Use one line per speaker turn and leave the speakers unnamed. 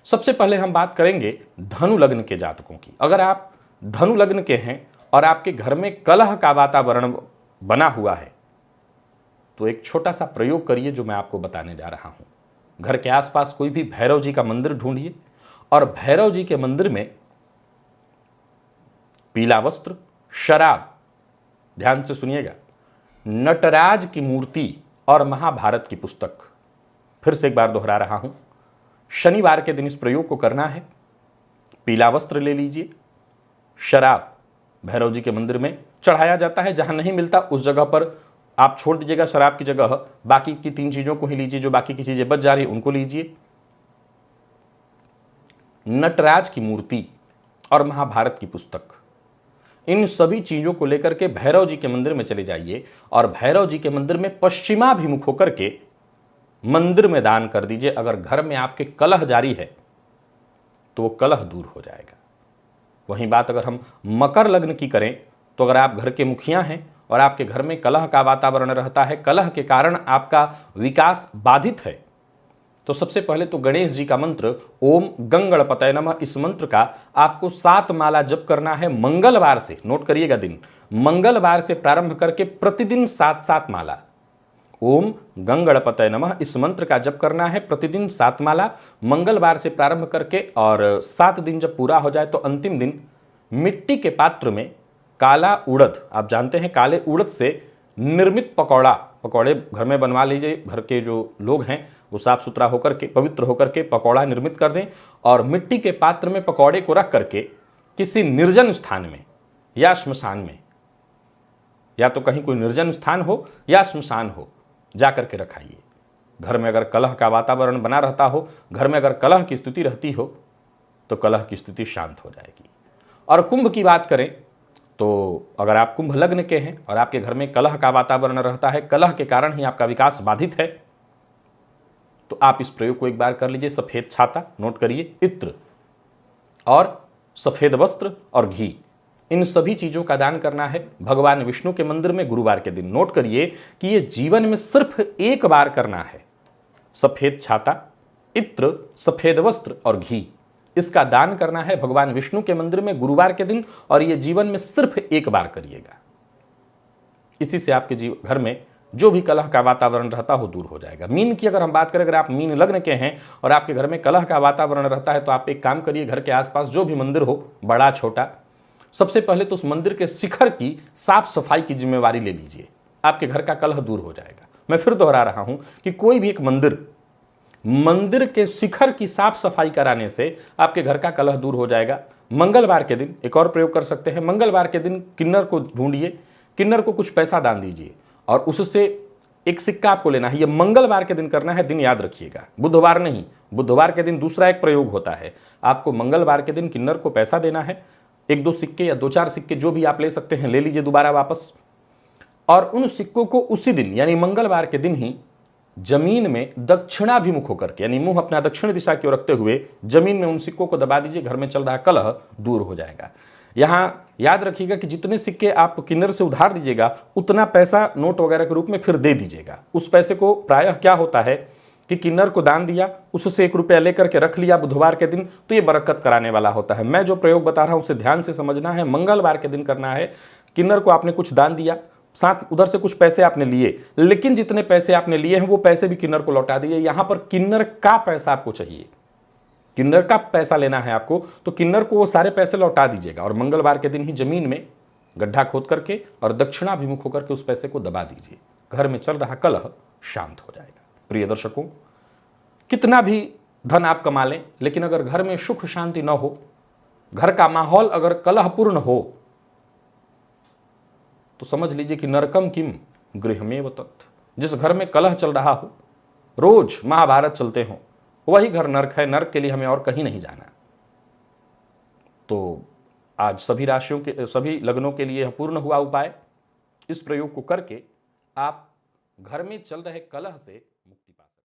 सबसे पहले हम बात करेंगे धनु लग्न के जातकों की। अगर आप धनु लग्न के हैं और आपके घर में कलह का वातावरण बना हुआ है तो एक छोटा सा प्रयोग करिए जो मैं आपको बताने जा रहा हूं। घर के आसपास कोई भी भैरव जी का मंदिर ढूंढिए और भैरव जी के मंदिर में पीला वस्त्र, शराब, ध्यान से सुनिएगा, नटराज की मूर्ति और महाभारत की पुस्तक, फिर से एक बार दोहरा रहा हूं, शनिवार के दिन इस प्रयोग को करना है। पीला वस्त्र ले लीजिए, शराब भैरव जी के मंदिर में चढ़ाया जाता है, जहां नहीं मिलता उस जगह पर आप छोड़ दीजिएगा शराब की जगह, बाकी की 3 चीजों को ही लीजिए, जो बाकी की चीजें बच जा रही उनको लीजिए। नटराज की मूर्ति और महाभारत की पुस्तक, इन सभी चीजों को लेकर के भैरव जी के मंदिर में चले जाइए और भैरव जी के मंदिर में पश्चिमाभिमुख होकर के मंदिर में दान कर दीजिए। अगर घर में आपके कलह जारी है तो वो कलह दूर हो जाएगा। वहीं बात अगर हम मकर लग्न की करें तो अगर आप घर के मुखिया हैं और आपके घर में कलह का वातावरण रहता है, कलह के कारण आपका विकास बाधित है, तो सबसे पहले तो गणेश जी का मंत्र ओम गंगणपतये नमः, इस मंत्र का आपको 7 माला जप करना है मंगलवार से। नोट करिएगा दिन, मंगलवार से प्रारंभ करके प्रतिदिन 7-7 माला ओम गंगणपतये नमः, इस मंत्र का जप करना है प्रतिदिन 7 माला मंगलवार से प्रारंभ करके, और 7 दिन जब पूरा हो जाए तो अंतिम दिन मिट्टी के पात्र में काला उड़द, आप जानते हैं काले उड़द से निर्मित पकौड़े घर में बनवा लीजिए। घर के जो लोग हैं वो साफ सुथरा होकर के, पवित्र होकर के पकौड़ा निर्मित कर दें और मिट्टी के पात्र में पकौड़े को रख करके किसी निर्जन स्थान में या श्मशान में, या तो कहीं कोई निर्जन स्थान हो या श्मशान हो, जा करके रखाइए। घर में अगर कलह का वातावरण बना रहता हो, घर में अगर कलह की स्थिति रहती हो तो कलह की स्थिति शांत हो जाएगी। और कुंभ की बात करें तो अगर आप कुंभ लग्न के हैं और आपके घर में कलह का वातावरण रहता है, कलह के कारण ही आपका विकास बाधित है, तो आप इस प्रयोग को एक बार कर लीजिए। सफेद छाता, नोट करिए, इत्र और सफेद वस्त्र और घी, इन सभी चीजों का दान करना है भगवान विष्णु के मंदिर में गुरुवार के दिन। नोट करिए कि ये जीवन में सिर्फ एक बार करना है। सफेद छाता, इत्र, सफेद वस्त्र और घी, इसका दान करना है भगवान विष्णु के मंदिर में गुरुवार के दिन, और ये जीवन में सिर्फ एक बार करिएगा। इसी से आपके घर में जो भी कलह का वातावरण रहता हो दूर हो जाएगा। मीन की अगर हम बात करें, अगर आप मीन लग्न के हैं और आपके घर में कलह का वातावरण रहता है तो आप एक काम करिए, घर के आसपास जो भी मंदिर हो, बड़ा छोटा, सबसे पहले तो उस मंदिर के शिखर की साफ सफाई की जिम्मेवारी ले लीजिए, आपके घर का कलह दूर हो जाएगा। मैं फिर दोहरा रहा हूं कि कोई भी एक मंदिर के शिखर की साफ सफाई कराने से आपके घर का कलह दूर हो जाएगा। मंगलवार के दिन एक और प्रयोग कर सकते हैं। मंगलवार के दिन किन्नर को ढूंढिए, किन्नर को कुछ पैसा दान दीजिए और उससे एक सिक्का आपको लेना है। यह मंगलवार के दिन करना है, दिन याद रखिएगा, बुधवार नहीं। बुधवार के दिन दूसरा एक प्रयोग होता है। आपको मंगलवार के दिन किन्नर को पैसा देना है, 1-2 सिक्के या 2-4 सिक्के जो भी आप ले सकते हैं ले लीजिए दोबारा वापस, और उन सिक्कों को उसी दिन यानी मंगलवार के दिन ही जमीन में दक्षिणाभिमुख होकर के, यानी मुंह अपना दक्षिण दिशा की ओर रखते हुए जमीन में उन सिक्कों को दबा दीजिए। घर में चल रहा कलह दूर हो जाएगा। यहां याद रखिएगा कि जितने सिक्के आप किन्नर से उधार दीजिएगा उतना पैसा नोट वगैरह के रूप में फिर दे दीजिएगा। उस पैसे को प्रायः क्या होता है कि किन्नर को दान दिया, उससे 1 रुपया लेकर के रख लिया बुधवार के दिन, तो ये बरकत कराने वाला होता है। मैं जो प्रयोग बता रहा हूं उसे ध्यान से समझना है। मंगलवार के दिन करना है। किन्नर को आपने कुछ दान दिया, साथ उधर से कुछ पैसे आपने लिए, लेकिन जितने पैसे आपने लिए हैं वो पैसे भी किन्नर को लौटा दिए। यहां पर किन्नर का पैसा आपको चाहिए, किन्नर का पैसा लेना है आपको, तो किन्नर को वो सारे पैसे लौटा दीजिएगा और मंगलवार के दिन ही जमीन में गड्ढा खोद करके और दक्षिणाभिमुख होकर के उस पैसे को दबा दीजिए। घर में चल रहा कलह शांत हो जाएगा। प्रिय दर्शकों, कितना भी धन आप कमा लें, लेकिन अगर घर में सुख शांति न हो, घर का माहौल अगर कलहपूर्ण हो, तो समझ लीजिए कि नरकम किम गृहमेव तत्। जिस घर में कलह चल रहा हो, रोज महाभारत चलते हो, वही घर नरक है। नरक के लिए हमें और कहीं नहीं जाना। तो आज सभी राशियों के, सभी लग्नों के लिए पूर्ण हुआ उपाय। इस प्रयोग को करके आप घर में चल रहे कलह से